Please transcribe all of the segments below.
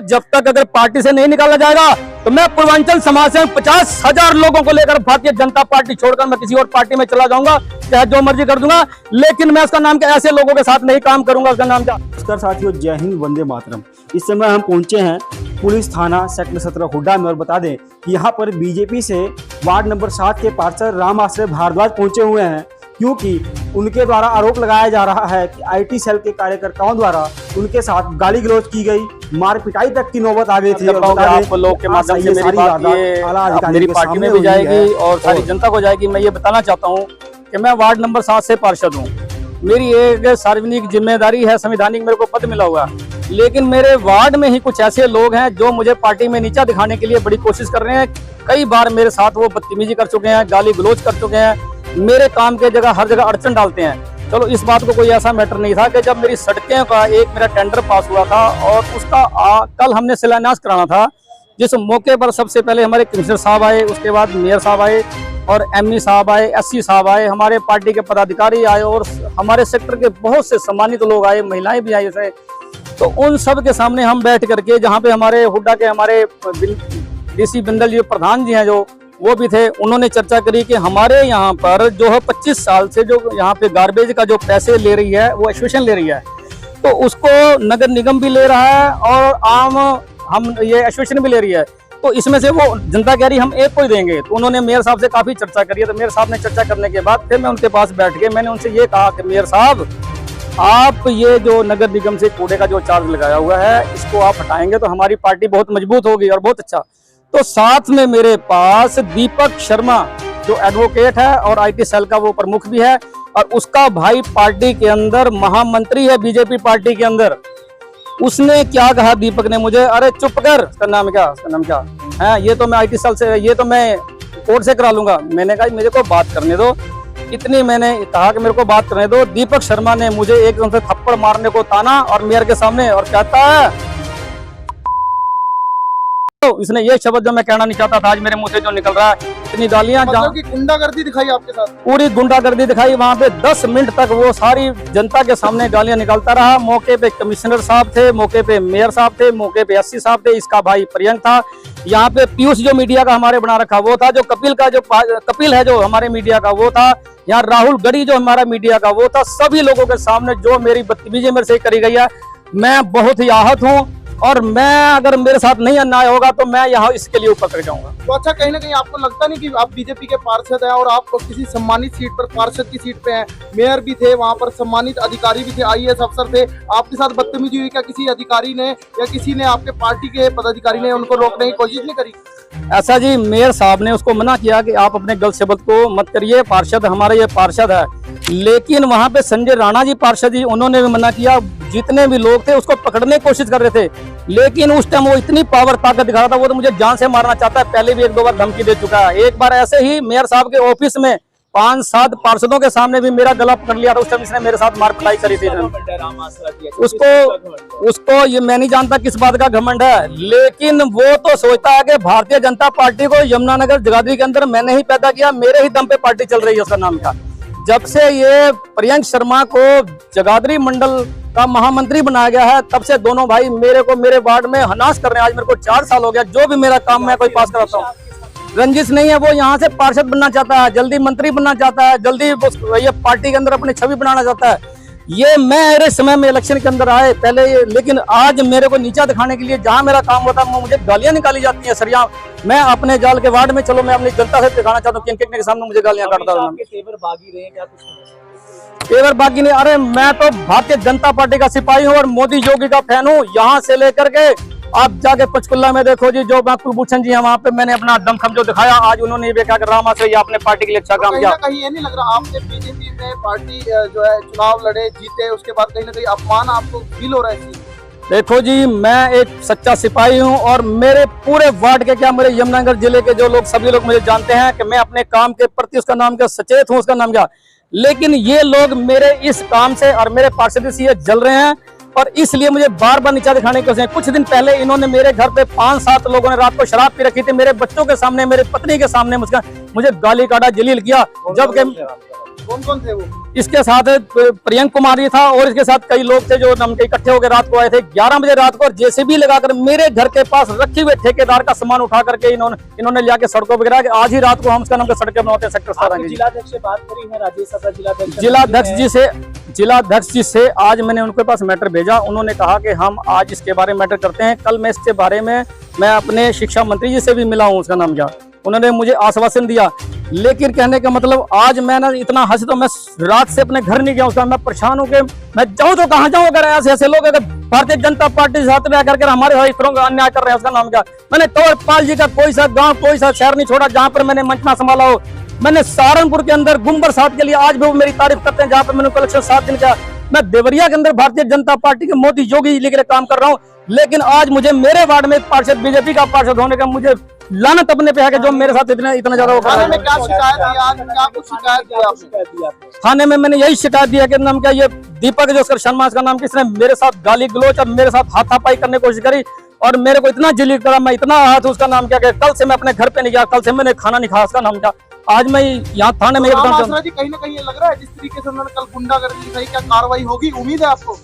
जब तक अगर पार्टी से नहीं निकाला जाएगा तो मैं पूर्वांचल समाज से 50,000 लोगों को लेकर भारतीय जनता पार्टी छोड़कर मैं किसी और पार्टी में चला जाऊंगा, चाहे जो मर्जी कर दूंगा, लेकिन मैं उसका नाम क्या ऐसे लोगों के साथ नहीं काम करूंगा। उसका नाम क्या? नमस्कार साथियों, जय हिंद, वंदे मातरम। इस समय हम पहुंचे हैं पुलिस थाना सेक्टर 17 हुड्डा में और बता दें कि यहाँ पर बीजेपी से वार्ड नंबर 7 के पार्षद राम आश्रय भारद्वाज पहुंचे हुए हैं, क्योंकि उनके द्वारा आरोप लगाया जा रहा है कि आईटी सेल के कार्यकर्ताओं द्वारा उनके साथ गाली गलौज की गई, मार पिटाई तक की नौबत आ गई थी। आप लोग के माध्यम से मेरी बात ये मेरी पार्टी में भी जाएगी और सारी जनता को जाएगी। मैं ये बताना चाहता हूँ कि मैं वार्ड नंबर 7 से पार्षद हूँ। मेरी एक सार्वजनिक जिम्मेदारी है, संवैधानिक मेरे को पद मिला हुआ, लेकिन मेरे वार्ड में ही कुछ ऐसे लोग हैं जो मुझे पार्टी में नीचा दिखाने के लिए बड़ी कोशिश कर रहे हैं। कई बार मेरे साथ वो बदतमीजी कर चुके हैं, गाली गलौज कर चुके हैं, मेरे काम के जगह हर जगह अड़चन डालते हैं। चलो, इस बात को कोई ऐसा मैटर नहीं था कि जब मेरी सड़कें का एक मेरा टेंडर पास हुआ था और उसका कल हमने शिलान्यास कराना था, जिस मौके पर सबसे पहले हमारे कमिश्नर साहब आए, उसके बाद मेयर साहब आए और एमई साहब आए, एससी साहब आए, हमारे पार्टी के पदाधिकारी आए और हमारे सेक्टर के बहुत से सम्मानित लोग आए, महिलाएं भी आई। तो उन सब के सामने हम बैठ करके, जहाँ पे हमारे हुड्डा के हमारे डीसी बिंदल जी प्रधान जी हैं जो, वो भी थे, उन्होंने चर्चा करी कि हमारे यहाँ पर जो है 25 साल से जो यहाँ पे गार्बेज का जो पैसे ले रही है वो एसोसिएशन ले रही है, तो उसको नगर निगम भी ले रहा है और आम हम ये एसोसिएशन भी ले रही है। तो इसमें से वो जनता कह रही हम एक को ही देंगे। तो उन्होंने मेयर साहब से काफी चर्चा करी है। तो मेयर साहब ने चर्चा करने के बाद फिर मैं उनके पास बैठ के मैंने उनसे ये कहा कि मेयर साहब, आप ये जो नगर निगम से कूड़े का जो चार्ज लगाया हुआ है इसको आप हटाएंगे तो हमारी पार्टी बहुत मजबूत होगी और बहुत अच्छा। तो साथ में मेरे पास दीपक शर्मा जो एडवोकेट है और आईटी सेल का वो प्रमुख भी है और उसका भाई पार्टी के अंदर महामंत्री है बीजेपी पार्टी के अंदर। उसने क्या कहा दीपक ने मुझे, अरे चुप कर, उसका नाम क्या है, ये तो मैं आईटी सेल से, ये तो मैं कोर्ट से करा लूंगा। मैंने कहा मेरे को बात करने दो, इतनी मैंने कहा कि मेरे को बात करने दो। दीपक शर्मा ने मुझे एकदम से थप्पड़ मारने को ताना और मेयर के सामने, और कहता है तो इसने ये शब्द जो मैं कहना नहीं चाहता था आज मेरे मुंह से जो निकल रहा है, इतनी गालियां, मतलब कि गुंडागर्दी दिखाई आपके साथ, पूरी गुंडागर्दी दिखाई। वहां पे 10 मिनट तक वो सारी जनता के सामने गालियां निकालता रहा। मौके पे कमिश्नर साहब थे, मौके पे मेयर साहब थे, मौके पे एससी साहब थे, इसका भाई प्रियंक था, यहाँ पे पीयूष जो मीडिया का हमारे बना रखा वो था, जो कपिल है जो हमारे मीडिया का वो था, यहाँ राहुल गढ़ी जो हमारा मीडिया का वो था। सभी लोगों के सामने जो मेरी बदतमीजी मेरे से करी गई है, मैं बहुत ही आहत हूँ और मैं अगर मेरे साथ नहीं अन्याय होगा तो मैं यहाँ इसके लिए ऊपर कर जाऊंगा। तो अच्छा, कहीं ना कहीं आपको लगता नहीं कि आप बीजेपी के पार्षद हैं और आप किसी सम्मानित सीट पर, पार्षद की सीट पे हैं, मेयर भी थे, वहाँ पर सम्मानित अधिकारी भी थे, आईएएस अफसर थे, आपके साथ बदतमीजी हुई क्या किसी अधिकारी ने या किसी ने, आपके पार्टी के पदाधिकारी ने उनको रोकने की कोशिश नहीं करी? ऐसा जी, मेयर साहब ने उसको मना किया कि आप अपने गलत शब्द को मत करिए, पार्षद हमारे ये पार्षद है। लेकिन वहां पे संजय राणा जी पार्षद जी, उन्होंने भी मना किया। जितने भी लोग थे उसको पकड़ने की कोशिश कर रहे थे, लेकिन उस टाइम वो इतनी पावर ताकत दिखा रहा था, वो तो मुझे जान से मारना चाहता है। पहले भी 1-2 बार धमकी दे चुका है। एक बार ऐसे ही मेयर साहब के ऑफिस में 5-7 पार्षदों के सामने भी मेरा गला पकड़ लिया था। उस टाइम इसने मेरे साथ मार पिटाई करी थी। उसको ये मैं नहीं जानता किस बात का घमंड है, लेकिन वो तो सोचता है कि भारतीय जनता पार्टी को यमुनानगर जगाधरी के अंदर मैंने ही पैदा किया, मेरे ही दम पे पार्टी चल रही है। उसका नाम क्या, जब से ये प्रियंक शर्मा को जगाधरी मंडल का महामंत्री बनाया गया है, तब से दोनों भाई मेरे को मेरे वार्ड में हनास कर रहे हैं। आज मेरे को 4 साल हो गया, जो भी मेरा काम मैं कोई पास कराता हूँ। रंजिश नहीं है, वो यहाँ से पार्षद बनना चाहता है, जल्दी मंत्री बनना चाहता है, जल्दी ये पार्टी के अंदर अपनी छवि बनाना चाहता है। ये मेरे समय में इलेक्शन के अंदर आए पहले, लेकिन आज मेरे को नीचा दिखाने के लिए जहाँ मेरा काम होता है मुझे गालियां निकाली जाती हैं सरिया। मैं अपने जाल के वार्ड में, चलो मैं अपनी जनता से दिखाना चाहता हूँ, किन के सामने मुझे गालियां काटता हूँ। तेवर बागी नहीं, अरे मैं तो भारतीय जनता पार्टी का सिपाही हूँ और मोदी योगी का फैन हूँ। यहाँ से लेकर के आप जाके पंचकुला में देखो जी, जो कुलभूषण जी है वहाँ पे मैंने अपना दमखम जो दिखाया, आज उन्होंने ये देखा कि राम आश्रय आपने पार्टी के लिए अच्छा काम किया। कहीं ये नहीं लग रहा आपने बीजेपी में पार्टी जो है चुनाव लड़े, जीते, उसके बाद कहीं ना कहीं अपमान आपको फील हो रहा है? देखो जी, मैं एक सच्चा सिपाही हूं और मेरे पूरे वार्ड के, क्या मेरे यमुनानगर जिले के जो लोग, सभी लोग मुझे जानते हैं कि मैं अपने काम के प्रति, उसका नाम क्या, सचेत हूं, उसका नाम क्या। लेकिन ये लोग मेरे इस काम से और मेरे पार्षद से जल रहे हैं और इसलिए मुझे बार बार नीचा दिखाने की कोशिश है। कुछ दिन पहले इन्होंने मेरे घर पे 5-7 लोगों ने रात को शराब पी रखी थी, मेरे बच्चों के सामने, मेरे पत्नी के सामने मुझे गाली काटा, जलील किया। जबकि कौन कौन थे वो? इसके साथ प्रियंक कुमार जी था और इसके साथ कई लोग थे जो नम के इकट्ठे होकर रात को आए थे 11 बजे रात को, और जेसीबी लगाकर मेरे घर के पास रखे हुए ठेकेदार का सामान उठा करके इन्होंने लिया के सड़कों पर गिरा के आज ही रात को हम उसका नाम का सड़कें बनाते हैं सेक्टर 17 की। जिलाध्यक्ष से बात करी है, राजेश सभा जिलाध्यक्ष जी से आज मैंने उनके पास मैटर भेजा। उन्होंने कहा कि हम आज इसके बारे में मैटर करते हैं। कल मैं इसके बारे में मैं अपने शिक्षा मंत्री जी से भी मिला हूँ, उसका नाम क्या, उन्होंने मुझे आश्वासन दिया। लेकिन कहने का मतलब आज मैं ना इतना हंस तो मैं रात से अपने घर नहीं गया, उसका मैं परेशान हूँ कि मैं जाऊँ तो कहाँ जाऊँ। अगर ऐसे लोग अगर भारतीय जनता पार्टी साथ में आकर हमारे भाई इस तरह का अन्याय कर रहे हैं, उसका नाम क्या। मैंने कंवरपाल जी का कोई सा गाँव कोई सा शहर नहीं छोड़ा जहाँ पर मैंने मंच ना संभाला हो। मैंने सहारनपुर के अंदर गुम्बर साथ के लिए आज भी वो मेरी तारीफ करते हैं, जहाँ पर मैंने कलेक्शन 7 दिन का। मैं देवरिया के अंदर भारतीय जनता पार्टी के मोदी योगी लेकर काम कर रहा हूँ, लेकिन आज मुझे मेरे वार्ड में पार्षद बीजेपी का पार्षद होने का मुझे लानत अपने पे है कि जो मेरे साथ इतना ज्यादा हो थाने में क्या शिकायत दी? आज क्या कुछ शिकायत दी आपने? थाने में मैंने यही शिकायत दिया कि नाम क्या ये दीपक जो शर्मा इसका नाम, किसने मेरे साथ गाली गलोच और मेरे साथ हाथापाई करने की कोशिश करी और मेरे को इतना जलील करा, मैं इतना हाथ उसका नाम क्या कि कल से मैं अपने घर पे नहीं गया, कल से मैंने खाना नहीं खाया, उसका नाम क्या। आज मैं यहाँ थाने में जी कहीं ना कहीं ये लग रहा है जिस तरीके से उन्होंने कल गुंडागर्दी दिखाई, क्या कार्रवाई होगी? उम्मीद है आपको?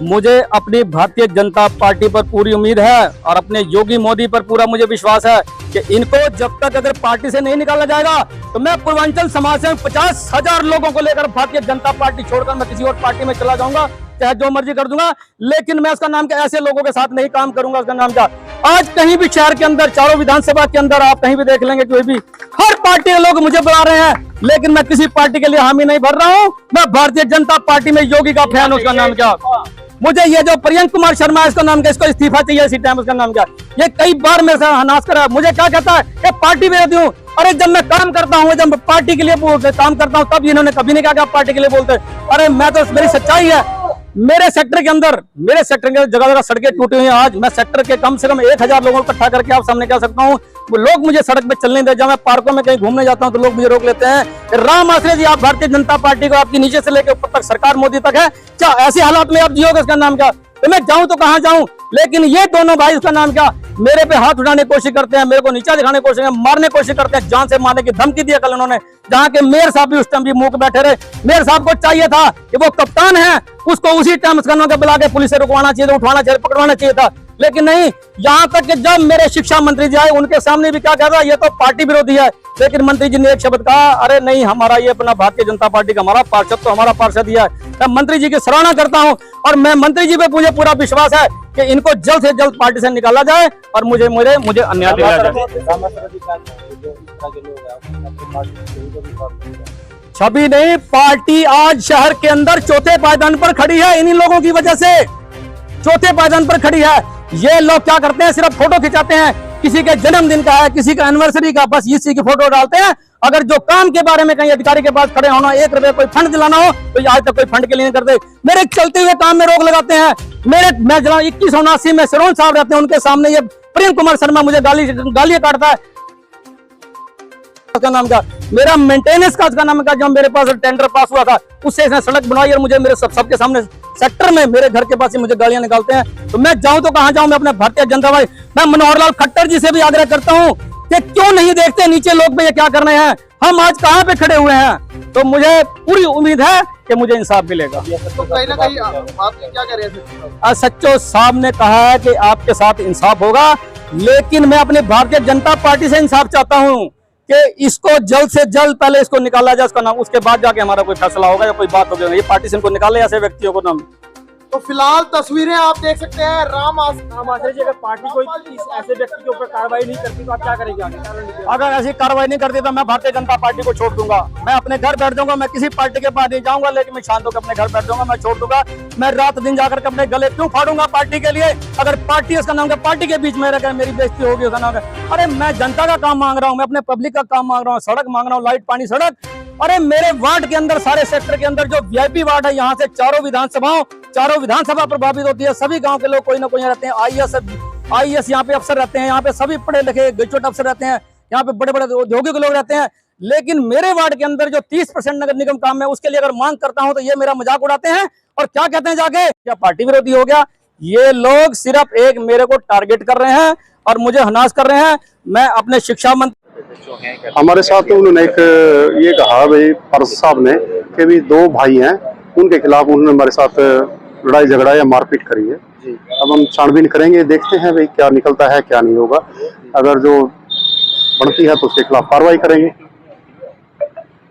मुझे अपनी भारतीय जनता पार्टी पर पूरी उम्मीद है और अपने योगी मोदी पर पूरा मुझे विश्वास है कि इनको जब तक अगर पार्टी से नहीं निकाला जाएगा तो मैं पूर्वांचल समाज से 50,000 लोगों को लेकर भारतीय जनता पार्टी छोड़कर मैं किसी और पार्टी में चला जाऊंगा, चाहे जो मर्जी कर दूंगा, लेकिन मैं उसका नाम क्या ऐसे लोगों के साथ नहीं काम करूंगा। उसका नाम क्या आज कहीं भी शहर के अंदर चारों विधानसभा के अंदर आप कहीं भी देख लेंगे, कोई भी हर पार्टी के लोग मुझे बुला रहे हैं, लेकिन मैं किसी पार्टी के लिए हामी नहीं भर रहा हूँ। मैं भारतीय जनता पार्टी में योगी का फैन, उसका नाम क्या। मुझे ये जो प्रियंक कुमार शर्मा है इसका नाम क्या, इसको इस्तीफा चाहिए इसी टाइम, उसका नाम क्या। ये कई बार मेरे साथ हनास करा, मुझे क्या कहता है कि पार्टी विरोधी हूँ। अरे जब मैं काम करता हूँ, जब पार्टी के लिए काम करता हूँ, तब इन्होंने कभी नहीं कहा कि आप पार्टी के लिए बोलते। अरे मैं तो मेरी सच्चाई है, मेरे सेक्टर के अंदर जगह जगह सड़कें टूटी हुई हैं। आज मैं सेक्टर के कम से कम 1000 लोगों को इकट्ठा करके आप सामने कह सकता हूँ, लोग मुझे सड़क पे चलने दे। जब मैं पार्कों में कहीं घूमने जाता हूँ तो लोग मुझे रोक लेते हैं। राम आश्रय जी, आप भारतीय जनता पार्टी को आपकी नीचे से लेकर ऊपर तक सरकार मोदी तक है, क्या ऐसे हालात में आप जियोगे? इसका नाम क्या। तो मैं जाऊं तो कहां जाऊं, लेकिन ये दोनों भाई उसका नाम क्या मेरे पे हाथ उठाने की कोशिश करते हैं, मेरे को नीचा दिखाने की कोशिश करते हैं, मारने की कोशिश करते हैं, जान से मारने की धमकी दिया कल उन्होंने, जहां के मेयर साहब भी उस टाइम भी मुंह पे बैठे रहे। मेयर साहब को चाहिए था कि वो कप्तान है, उसको उसी टाइम उसका नाम बुला के पुलिस से रुकवाना चाहिए था, उठवाना चाहिए, पकड़वाना चाहिए था, लेकिन नहीं। यहाँ तक कि जब मेरे शिक्षा मंत्री जी आए उनके सामने भी क्या कहता, ये तो पार्टी विरोधी है, लेकिन मंत्री जी ने एक शब्द कहा, अरे नहीं, हमारा ये अपना भारतीय जनता पार्टी का हमारा पार्षद तो हमारा पार्षद ही है। मैं मंत्री जी की सराहना करता हूं और मैं मंत्री जी पे मुझे पूरा विश्वास है कि इनको जल्द से जल्द पार्टी से निकाला जाए और मुझे अन्याय दिलाया जाए। छवि नहीं, पार्टी आज शहर के अंदर चौथे पायदान पर खड़ी है, इन्हीं लोगों की वजह से चौथे पायदान पर खड़ी है। ये लोग क्या करते हैं, सिर्फ फोटो खिंचाते हैं, किसी के जन्मदिन का है, किसी का एनिवर्सरी का, बस इसी की फोटो डालते हैं। अगर जो काम के बारे में कहीं अधिकारी के पास खड़े होना, 1 रुपए कोई फंड दिलाना हो तो आज तक कोई फंड के लिए नहीं करते। मेरे चलते हुए काम में रोक लगाते हैं। मैं 2179 में सिरोन साहब रहते हैं, उनके सामने ये प्रियंक कुमार शर्मा मुझे गालियां काटता है। उसका नाम क्या, मेरा मेंटेनेंस का उसका नाम क्या, जो मेरे पास टेंडर पास हुआ था उससे इसने सड़क बनाई और मुझे मेरे सबके सामने सेक्टर में मेरे घर के पास ही मुझे गालियां निकालते हैं। तो मैं जाऊं तो कहां जाऊं, मैं अपने भारतीय जनता पार्टी, मैं मनोहर लाल खट्टर जी से भी आग्रह करता हूं कि क्यों नहीं देखते नीचे लोग पे ये क्या कर रहे हैं, हम आज कहां पे खड़े हुए हैं। तो मुझे पूरी उम्मीद है कि मुझे इंसाफ मिलेगा। तो कहीं ना कहीं आप क्या कह रहे हैं? सच्चो साहब ने कहा है कि आपके साथ इंसाफ होगा, लेकिन मैं अपनी भारतीय जनता पार्टी से इंसाफ चाहता हूं कि इसको जल्द से जल्द पहले इसको निकाला जाए, उसका नाम, उसके बाद जाके हमारा कोई फैसला होगा या कोई बात होगी। ये पार्टी से इनको निकाले ऐसे व्यक्तियों को नाम। तो फिलहाल तस्वीरें आप देख सकते हैं राम आश्रय जी, अगर पार्टी कोई ऐसे व्यक्ति के ऊपर कार्रवाई नहीं करती तो आप क्या करेंगे आगे? अगर ऐसी कार्रवाई नहीं करती तो मैं भारतीय जनता पार्टी को छोड़ दूंगा, मैं अपने घर बैठ जाऊंगा, मैं किसी पार्टी के पास नहीं जाऊंगा, लेकिन मैं शांत होकर अपने घर बैठ जाऊंगा, मैं छोड़ दूंगा। मैं रात दिन जाकर अपने गले क्यों फाड़ूंगा पार्टी के लिए? अगर पार्टी उसका नाम पार्टी के बीच में रहकर मेरी बेइज्जती होगी, उसका नाम अरे मैं जनता का काम मांग रहा हूँ, मैं अपने पब्लिक का काम मांग रहा हूँ, सड़क मांग रहा हूँ, लाइट पानी सड़क। अरे मेरे वार्ड के अंदर, सारे सेक्टर के अंदर जो वीआईपी वार्ड है, यहाँ से चारों विधानसभा प्रभावित होती है, सभी गांव के लोग कोई ना कोई रहते हैं, आईएएस यहाँ पे अफसर रहते हैं, यहाँ पे सभी पढ़े लिखे ग्रेजुएट अफसर रहते हैं, यहाँ पे बड़े बड़े उद्योगिक लोग रहते हैं। लेकिन मेरे वार्ड के अंदर जो 30% नगर निगम काम है उसके लिए अगर मांग करता हूं तो ये मेरा मजाक उड़ाते हैं और क्या कहते हैं जाके, क्या पार्टी विरोधी हो गया। ये लोग सिर्फ एक मेरे को टारगेट कर रहे हैं और मुझे हनास कर रहे हैं। मैं अपने शिक्षा मंत्री हमारे साथ उन्होंने एक ये कहा भाई पार्षद साहब ने के भी 2 भाई हैं, उनके खिलाफ उन्होंने हमारे साथ लड़ाई झगड़ा या मारपीट करी है। अब हम छानबीन करेंगे, देखते हैं भाई क्या निकलता है क्या नहीं होगा। अगर जो बनती है तो उसके खिलाफ कार्रवाई करेंगे।